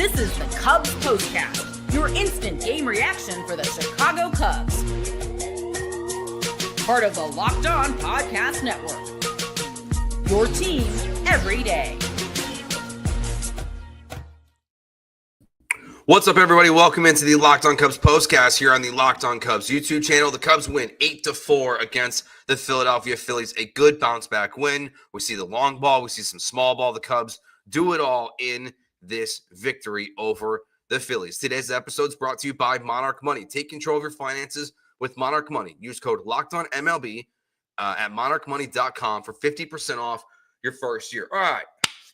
This is the Cubs Postcast, your instant game reaction for the Chicago Cubs. Part of the Locked On Podcast Network. Your team every day. What's up, everybody? Welcome into the Locked On Cubs Postcast here on the Locked On Cubs YouTube channel. The Cubs win 8-4 against the Philadelphia Phillies. A good bounce-back win. We see the long ball. We see some small ball. The Cubs do it all in this victory over the Phillies. Today's episode is brought to you by Monarch Money. Take control of your finances with Monarch Money. Use code LOCKEDONMLB at monarchmoney.com for 50% off your first year. All right,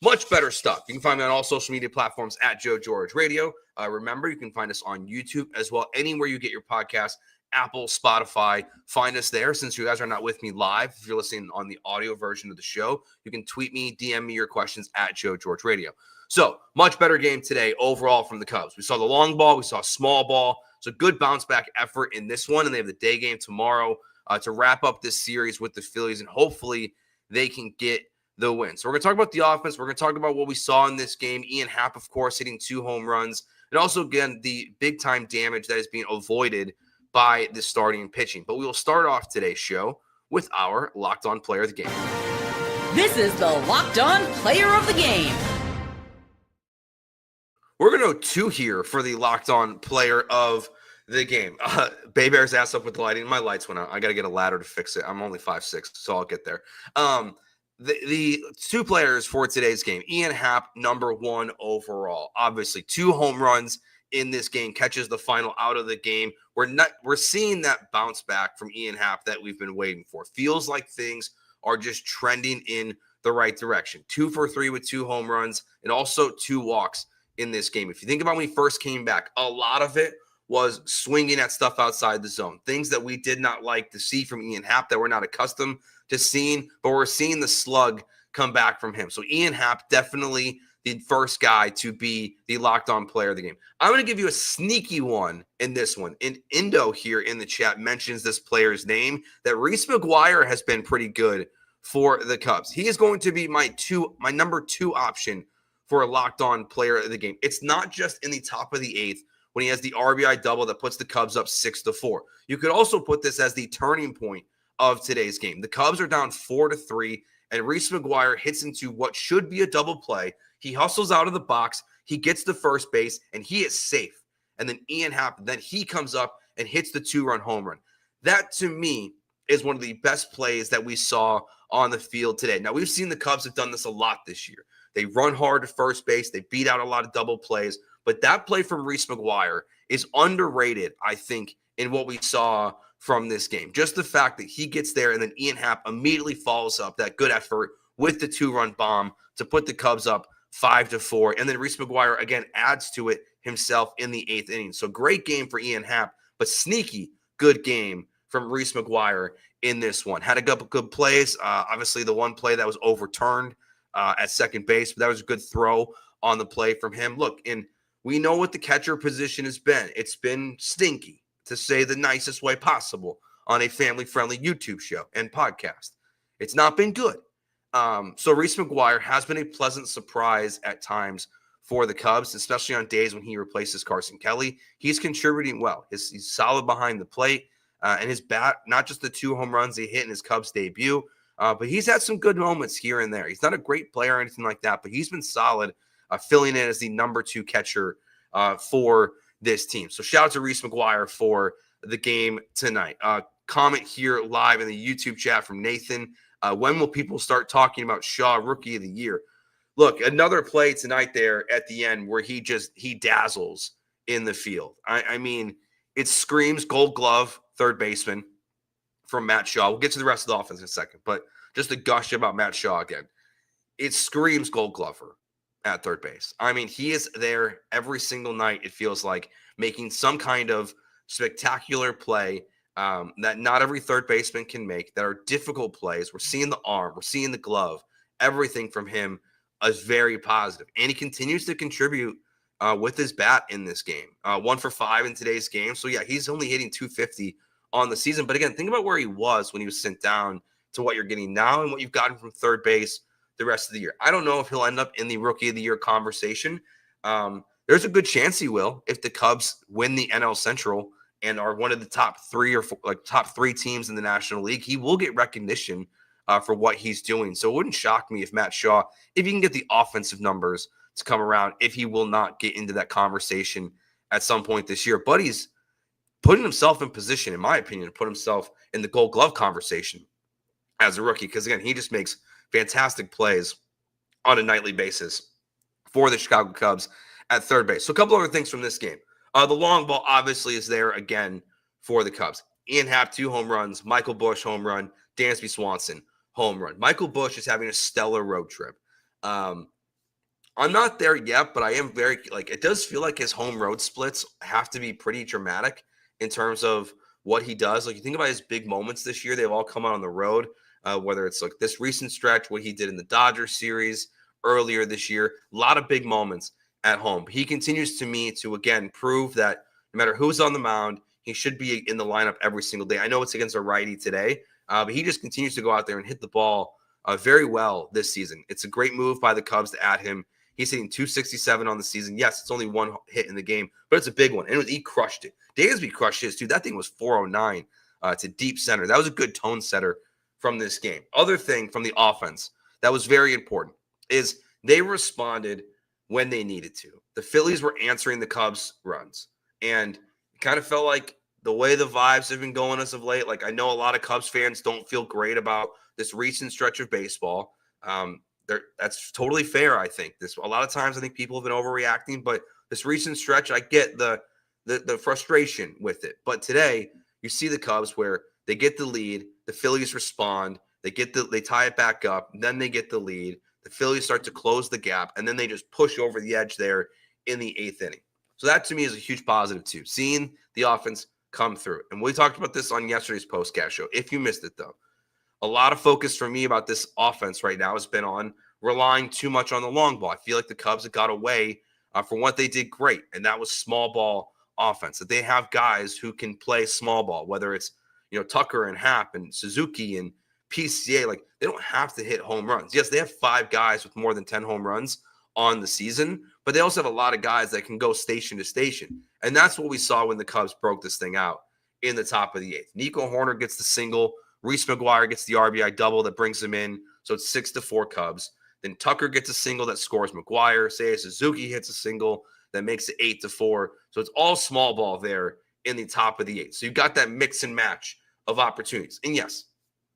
much better stuff. You can find me on all social media platforms at Joe George Radio. Remember, you can find us on YouTube as well, anywhere you get your podcast, Apple, Spotify. Find us there. Since you guys are not with me live, if you're listening on the audio version of the show, you can tweet me, DM me your questions at Joe George Radio. So, much better game today overall from the Cubs. We saw the long ball. We saw small ball. So, good bounce-back effort in this one, and they have the day game tomorrow to wrap up this series with the Phillies, and hopefully they can get the win. So, we're going to talk about the offense. We're going to talk about what we saw in this game. Ian Happ, of course, hitting 2 home runs, and also, again, the big-time damage that is being avoided by the starting pitching. But we will start off today's show with our Locked On Player of the Game. This is the Locked On Player of the Game. We're going to go 2 here for the Locked On Player of the Game. Bay Bear's ass up with the lighting. My lights went out. I got to get a ladder to fix it. I'm only 5'6", so I'll get there. The 2 players for today's game. Ian Happ, number 1 overall. Obviously, 2 home runs in this game, catches the final out of the game. We're seeing that bounce back from Ian Happ that we've been waiting for. Feels like things are just trending in the right direction. 2 for 3 with 2 home runs and also 2 walks in this game. If you think about when he first came back, a lot of it was swinging at stuff outside the zone. Things that we did not like to see from Ian Happ, that we're not accustomed to seeing, but we're seeing the slug come back from him. So Ian Happ, definitely the first guy to be the Locked On Player of the Game. I'm going to give you a sneaky one in this one. And Indo here in the chat mentions this player's name, that Reese McGuire has been pretty good for the Cubs. He is going to be my number 2 option for a Locked On Player of the Game. It's not just in the top of the 8th when he has the RBI double that puts the Cubs up 6-4. You could also put this as the turning point of today's game. The Cubs are down 4-3, and Reese McGuire hits into what should be a double play. He hustles out of the box, he gets to first base, and he is safe. And then Ian Happ, then he comes up and hits the 2-run home run. That, to me, is one of the best plays that we saw on the field today. Now, we've seen the Cubs have done this a lot this year. They run hard at first base. They beat out a lot of double plays. But that play from Reese McGuire is underrated, I think, in what we saw from this game. Just the fact that he gets there and then Ian Happ immediately follows up that good effort with the 2-run bomb to put the Cubs up 5-4. And then Reese McGuire, again, adds to it himself in the 8th inning. So great game for Ian Happ, but sneaky good game from Reese McGuire in this one. Had a couple good plays. Obviously, the one play that was overturned at second base, but that was a good throw on the play from him. Look, and we know what the catcher position has been. It's been stinky, to say the nicest way possible, on a family-friendly YouTube show and podcast. It's not been good. So Reese McGuire has been a pleasant surprise at times for the Cubs, especially on days when he replaces Carson Kelly. He's contributing well. He's solid behind the plate. And his bat, not just the 2 home runs he hit in his Cubs debut, but he's had some good moments here and there. He's not a great player or anything like that, but he's been solid, filling in as the number 2 catcher for this team. So shout out to Reese McGuire for the game tonight. Comment here live in the YouTube chat from Nathan. When will people start talking about Shaw Rookie of the Year? Look, another play tonight there at the end where he dazzles in the field. I mean, it screams Gold Glove, third baseman from Matt Shaw. We'll get to the rest of the offense in a second, but just to gush about Matt Shaw again. It screams Gold Glover at third base. I mean, he is there every single night, it feels like, making some kind of spectacular play that not every third baseman can make, that are difficult plays. We're seeing the arm, we're seeing the glove. Everything from him is very positive. And he continues to contribute with his bat in this game. 1 for 5 in today's game. So, yeah, he's only hitting .250 on the season. But, again, think about where he was when he was sent down to what you're getting now and what you've gotten from third base the rest of the year. I don't know if he'll end up in the Rookie of the Year conversation. there's a good chance he will if the Cubs win the NL Central and are one of the top 3 or 4, like top 3 teams in the National League. He will get recognition for what he's doing. So it wouldn't shock me if Matt Shaw, if he can get the offensive numbers to come around, if he will not get into that conversation at some point this year. But he's putting himself in position, in my opinion, to put himself in the Gold Glove conversation as a rookie. Because, again, he just makes fantastic plays on a nightly basis for the Chicago Cubs at third base. So a couple other things from this game. The long ball obviously is there again for the Cubs. Ian Happ, 2 home runs. Michael Busch, home run. Dansby Swanson, home run. Michael Busch is having a stellar road trip. I'm not there yet, but I am very, it does feel like his home road splits have to be pretty dramatic in terms of what he does. Like, you think about his big moments this year, they've all come out on the road, whether it's like this recent stretch, what he did in the Dodgers series earlier this year, a lot of big moments at home. He continues to me to, again, prove that no matter who's on the mound, he should be in the lineup every single day. I know it's against a righty today, but he just continues to go out there and hit the ball very well this season. It's a great move by the Cubs to add him. He's hitting 267 on the season. Yes, it's only 1 hit in the game, but it's a big one. And he crushed it. Dansby crushed his, too. That thing was 409 to deep center. That was a good tone setter from this game. Other thing from the offense that was very important is they responded when they needed to. The Phillies were answering the Cubs' runs. And it kind of felt like the way the vibes have been going as of late, like I know a lot of Cubs fans don't feel great about this recent stretch of baseball. That's totally fair, I think. A lot of times I think people have been overreacting, but this recent stretch, I get the frustration with it. But today, you see the Cubs where they get the lead, the Phillies respond, they tie it back up, then they get the lead. The Phillies start to close the gap, and then they just push over the edge there in the 8th inning. So that to me is a huge positive too, seeing the offense come through. And we talked about this on yesterday's postcast show. If you missed it, though, a lot of focus for me about this offense right now has been on relying too much on the long ball. I feel like the Cubs have got away from what they did great, and that was small ball offense. That they have guys who can play small ball, whether it's Tucker and Happ and Suzuki and PCA. Like, they don't have to hit home runs. Yes, they have 5 guys with more than 10 home runs on the season, but they also have a lot of guys that can go station to station. And that's what we saw when the Cubs broke this thing out in the top of the 8th. Nico Hoerner gets the single. Reese McGuire gets the RBI double that brings him in. So it's 6-4 Cubs. Then Tucker gets a single that scores McGuire. Seiya Suzuki hits a single that makes it 8-4. So it's all small ball there in the top of the 8th. So you've got that mix and match of opportunities. And yes,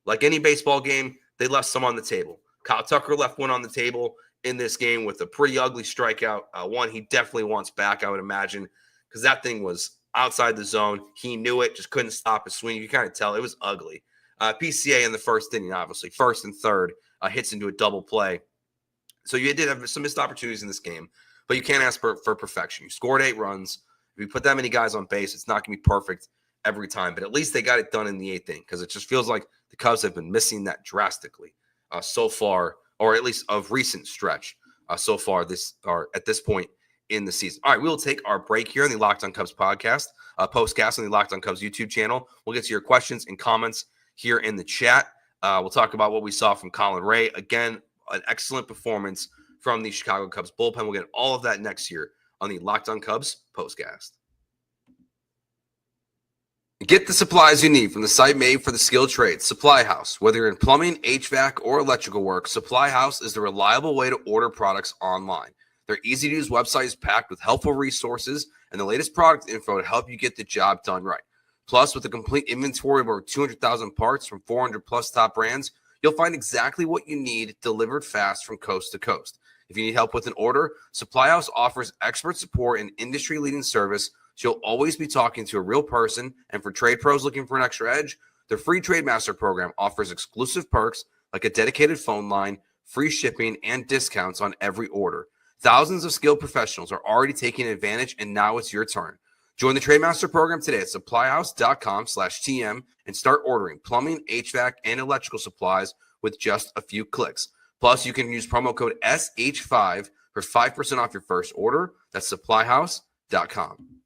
like any baseball game, they left some on the table. Kyle Tucker left one on the table in this game with a pretty ugly strikeout. One he definitely wants back, I would imagine, because that thing was outside the zone. He knew it, just couldn't stop his swing. You kind of tell it was ugly. PCA in the first inning, obviously, first and third, hits into a double play. So you did have some missed opportunities in this game, but you can't ask for perfection. You scored 8 runs. If you put that many guys on base, it's not going to be perfect every time, but at least they got it done in the 8th inning, because it just feels like the Cubs have been missing that drastically so far, or at least of recent stretch so far at this point in the season. All right, we will take our break here on the Locked on Cubs podcast, postcast on the Locked on Cubs YouTube channel. We'll get to your questions and comments here in the chat. We'll talk about what we saw from Colin Ray. Again, an excellent performance from the Chicago Cubs bullpen. We'll get all of that next year on the Locked on Cubs postcast. Get the supplies you need from the site made for the skilled trades, Supply House. Whether you're in plumbing, HVAC, or electrical work, Supply House is the reliable way to order products online. Their easy-to-use website is packed with helpful resources and the latest product info to help you get the job done right. Plus, with a complete inventory of over 200,000 parts from 400-plus top brands, you'll find exactly what you need delivered fast from coast to coast. If you need help with an order, Supply House offers expert support and industry-leading service, so you'll always be talking to a real person. And for trade pros looking for an extra edge, their free Trade Master program offers exclusive perks like a dedicated phone line, free shipping, and discounts on every order. Thousands of skilled professionals are already taking advantage, and now it's your turn. Join the Trade Master program today at supplyhouse.com/TM and start ordering plumbing, HVAC, and electrical supplies with just a few clicks. Plus, you can use promo code SH5 for 5% off your first order. That's supplyhouse.com.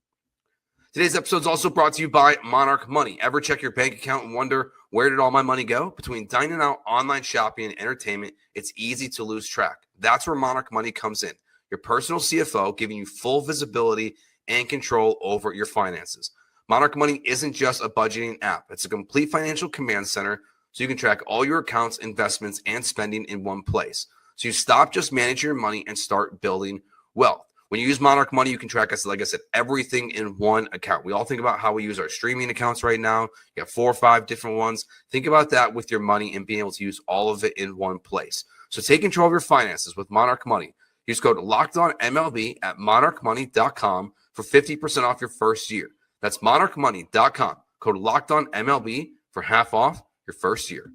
Today's episode is also brought to you by Monarch Money. Ever check your bank account and wonder, where did all my money go? Between dining out, online shopping, and entertainment, it's easy to lose track. That's where Monarch Money comes in. your personal CFO, giving you full visibility and control over your finances. Monarch Money isn't just a budgeting app. It's a complete financial command center so you can track all your accounts, investments, and spending in one place. So you stop just managing your money and start building wealth. When you use Monarch Money, you can track us, like I said, everything in one account. We all think about how we use our streaming accounts right now. You have 4 or 5 different ones. Think about that with your money and being able to use all of it in one place. So take control of your finances with Monarch Money. Use code LOCKEDONMLB at monarchmoney.com for 50% off your first year. That's monarchmoney.com. Code LOCKEDONMLB for half off your first year.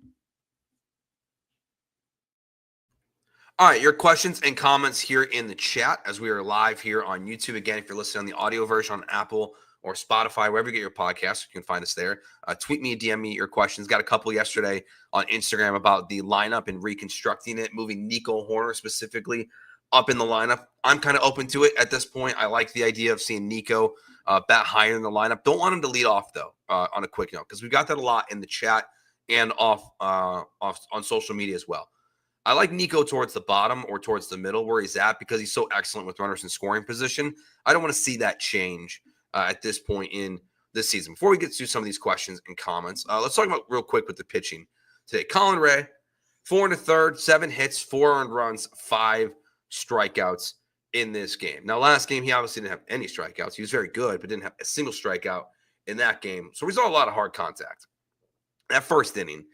All right, your questions and comments here in the chat as we are live here on YouTube. Again, if you're listening on the audio version on Apple or Spotify, wherever you get your podcast, you can find us there. Tweet me, DM me your questions. Got a couple yesterday on Instagram about the lineup and reconstructing it, moving Nico Hoerner specifically up in the lineup. I'm kind of open to it at this point. I like the idea of seeing Nico bat higher in the lineup. Don't want him to lead off, though, on a quick note, because we've got that a lot in the chat and off on social media as well. I like Nico towards the bottom or towards the middle where he's at because he's so excellent with runners in scoring position. I don't want to see that change at this point in this season. Before we get to some of these questions and comments, let's talk about real quick with the pitching today. Colin Ray, 4 1/3, 7 hits, 4 earned runs, 5 strikeouts in this game. Now, last game, he obviously didn't have any strikeouts. He was very good, but didn't have a single strikeout in that game. So we saw a lot of hard contact. That first inning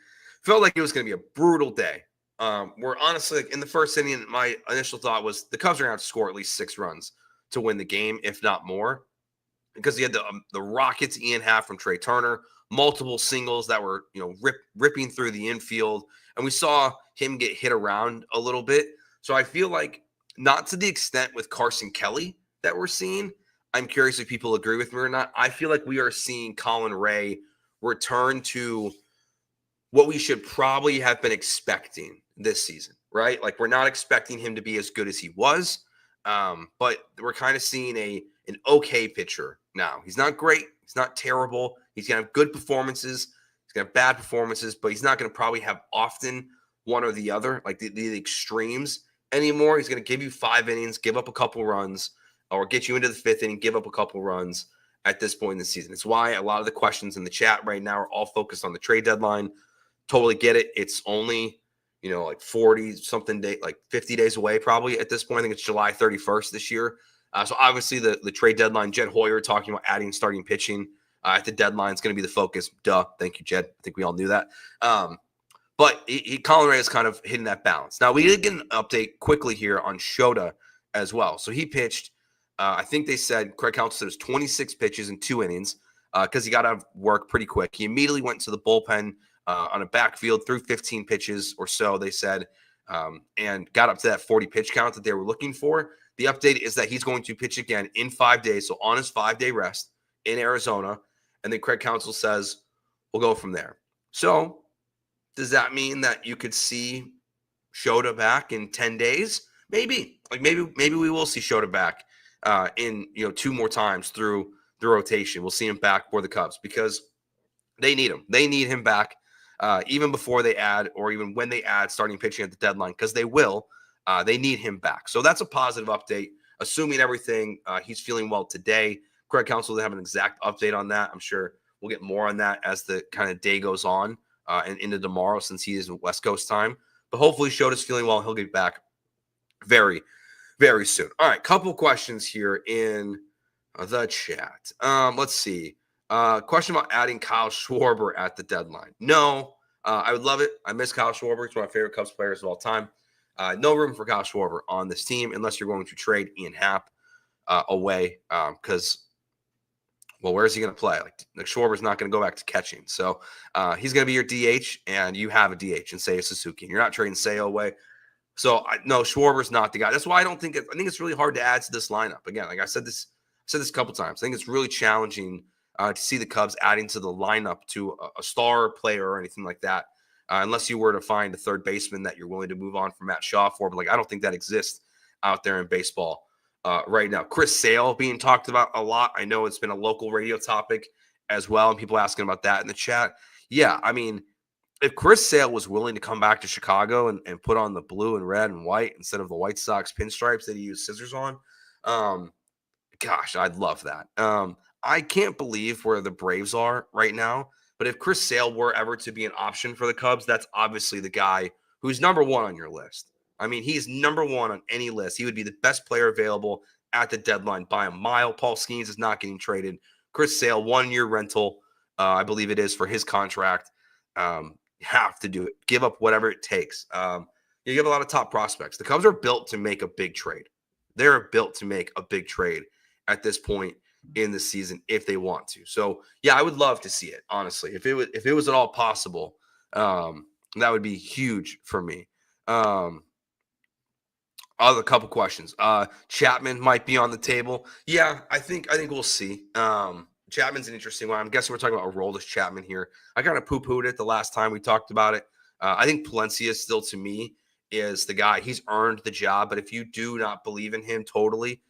felt like it was going to be a brutal day. Where honestly, in the first inning, my initial thought was the Cubs are going to have to score at least 6 runs to win the game, if not more, because he had the rockets Ian Happ from Trey Turner, multiple singles that were ripping through the infield, and we saw him get hit around a little bit. So I feel like not to the extent with Carson Kelly that we're seeing. I'm curious if people agree with me or not. I feel like we are seeing Colin Ray return to what we should probably have been expecting this season, right? Like, we're not expecting him to be as good as he was, but we're kind of seeing an okay pitcher now. He's not great. He's not terrible. He's going to have good performances. He's going to have bad performances, but he's not going to probably have often one or the other, like the extremes anymore. He's going to give you 5 innings, give up a couple runs, or get you into the 5th inning, give up a couple runs at this point in the season. It's why a lot of the questions in the chat right now are all focused on the trade deadline. Totally get it. It's only, like 40 something day, like 50 days away probably at this point. I think it's July 31st this year. So obviously the trade deadline, Jed Hoyer talking about adding starting pitching at the deadline is going to be the focus. Duh. Thank you, Jed. I think we all knew that. But Colin Ray is kind of hitting that balance. Now, we did get an update quickly here on Shota as well. So he pitched, I think they said, Craig Counsell said it was 26 pitches in 2 innings because he got out of work pretty quick. He immediately went to the bullpen on a backfield, threw 15 pitches or so, they said, and got up to that 40 pitch count that they were looking for. The update is that he's going to pitch again in 5 days, so on his 5-day rest in Arizona. And then Craig Counsell says, we'll go from there. So does that mean that you could see Shota back in 10 days? Maybe. Maybe we will see Shota back in 2 more times through the rotation. We'll see him back for the Cubs because they need him. They need him back. Even before they add, or even when they add starting pitching at the deadline, because they will, they need him back. So that's a positive update. Assuming everything, he's feeling well today. Craig Counsell will have an exact update on that. I'm sure we'll get more on that as the kind of day goes on and into tomorrow, since he is in West Coast time. But hopefully Shota's feeling well. He'll get back very, very soon. All right, couple questions here in the chat. Let's see. Question about adding Kyle Schwarber at the deadline. No, I would love it. I miss Kyle Schwarber. He's one of my favorite Cubs players of all time. No room for Kyle Schwarber on this team unless you're going to trade Ian Happ away because, well, where is he going to play? Like Schwarber's not going to go back to catching. So he's going to be your DH, and you have a DH in Seiya Suzuki. And you're not trading Seiya away. So, no, Schwarber's not the guy. That's why I think it's really hard to add to this lineup. Again, like I said this a couple times. I think it's really challenging to see the Cubs adding to the lineup to a star player or anything like that, unless you were to find a third baseman that you're willing to move on from Matt Shaw for. But I don't think that exists out there in baseball right now. Chris Sale being talked about a lot. I know it's been a local radio topic as well, and people asking about that in the chat. Yeah, I mean, if Chris Sale was willing to come back to Chicago and put on the blue and red and white instead of the White Sox pinstripes that he used scissors on, gosh, I'd love that. I can't believe where the Braves are right now, but if Chris Sale were ever to be an option for the Cubs, that's obviously the guy who's number one on your list. I mean, he's number one on any list. He would be the best player available at the deadline by a mile. Paul Skeens is not getting traded. Chris Sale, 1 year rental, I believe it is, for his contract. You have to do it. Give up whatever it takes. You have a lot of top prospects. The Cubs are built to make a big trade. They're built to make a big trade at this point in the season if they want to. So yeah, I would love to see it, honestly. If it was at all possible, that would be huge for me. Other couple questions. Chapman might be on the table. Yeah, I think we'll see. Chapman's an interesting one. I'm guessing we're talking about Aroldis Chapman here. I kind of poo-pooed it the last time we talked about it. I think Palencia still, to me, is the guy. He's earned the job, but if you do not believe in him totally,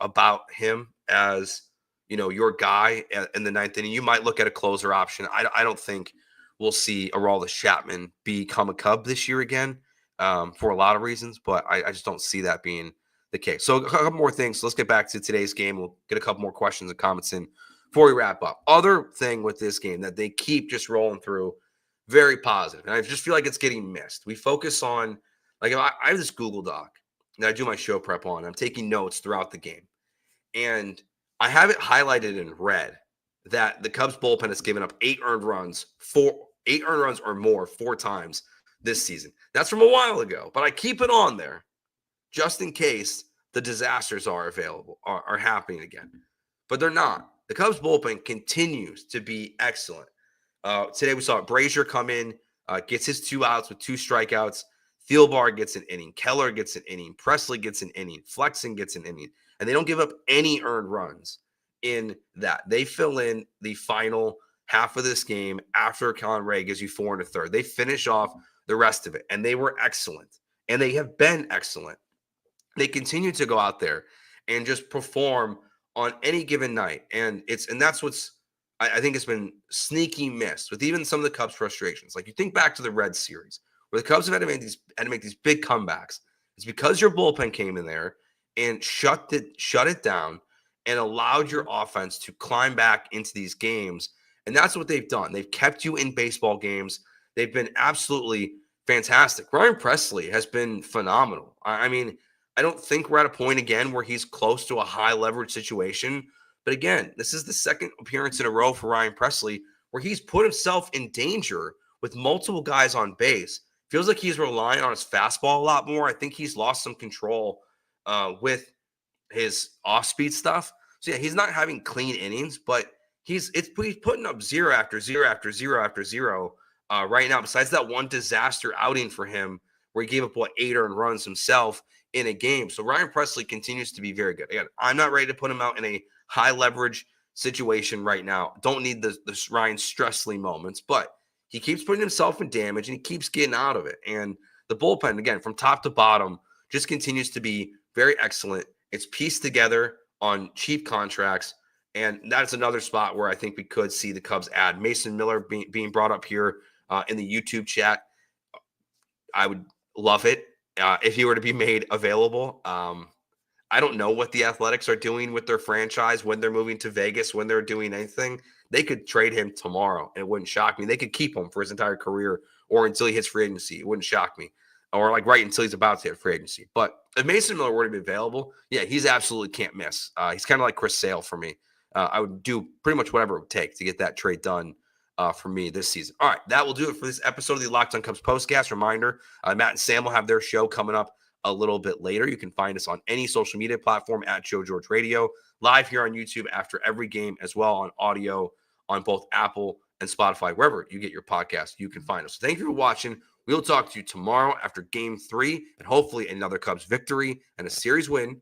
about him as, your guy in the ninth inning, you might look at a closer option. I don't think we'll see Aroldis Chapman become a Cub this year again, for a lot of reasons, but I just don't see that being the case. So a couple more things. So let's get back to today's game. We'll get a couple more questions and comments in before we wrap up. Other thing with this game that they keep just rolling through, very positive, and I just feel like it's getting missed. We focus on, like, I have this Google Doc that I do my show prep on. I'm taking notes throughout the game, and I have it highlighted in red that the Cubs bullpen has given up 8 earned runs or more 4 times this season. That's from a while ago, but I keep it on there just in case the disasters are happening again. But they're not. The Cubs bullpen continues to be excellent. Today we saw Brazier come in, gets his 2 outs with 2 strikeouts. Thielbar gets an inning. Keller gets an inning. Presley gets an inning. Flexen gets an inning. And they don't give up any earned runs in that. They fill in the final half of this game after Conray gives you 4 1/3. They finish off the rest of it, and they were excellent. And they have been excellent. They continue to go out there and just perform on any given night. And that's what's, I think, it's been sneaky missed with even some of the Cubs' frustrations. Like, you think back to the Reds series where the Cubs have had to make these big comebacks. It's because your bullpen came in there and shut it down and allowed your offense to climb back into these games. And that's what they've done. They've kept you in baseball games. They've been absolutely fantastic. Ryan Presley has been phenomenal. I mean, I don't think we're at a point again where he's close to a high leverage situation. But again, this is the second appearance in a row for Ryan Presley where he's put himself in danger with multiple guys on base. Feels like he's relying on his fastball a lot more. I think he's lost some control with his off-speed stuff. So yeah, he's not having clean innings, but he's putting up 0 after 0 after 0 after 0 right now. Besides that one disaster outing for him where he gave up 8 earned runs himself in a game. So Ryan Presley continues to be very good. Again, I'm not ready to put him out in a high leverage situation right now. Don't need the Ryan Stressley moments, but he keeps putting himself in damage and he keeps getting out of it. And the bullpen, again, from top to bottom, just continues to be very excellent. It's pieced together on cheap contracts. And that's another spot where I think we could see the Cubs add Mason Miller being brought up here in the YouTube chat. I would love it if he were to be made available. I don't know what the Athletics are doing with their franchise, when they're moving to Vegas, when they're doing anything. They could trade him tomorrow, and it wouldn't shock me. They could keep him for his entire career or until he hits free agency. It wouldn't shock me. Or like right until he's about to hit free agency. But if Mason Miller were to be available, yeah, he's absolutely can't miss. He's kind of like Chris Sale for me. I would do pretty much whatever it would take to get that trade done for me this season. All right, that will do it for this episode of the Locked On Cubs Postcast. Reminder, Matt and Sam will have their show coming up a little bit later. You can find us on any social media platform at Joe George Radio, live here on YouTube after every game, as well on audio on both Apple and Spotify, wherever you get your podcast, you can find us. So thank you for watching. We'll talk to you tomorrow after Game 3 and hopefully another Cubs victory and a series win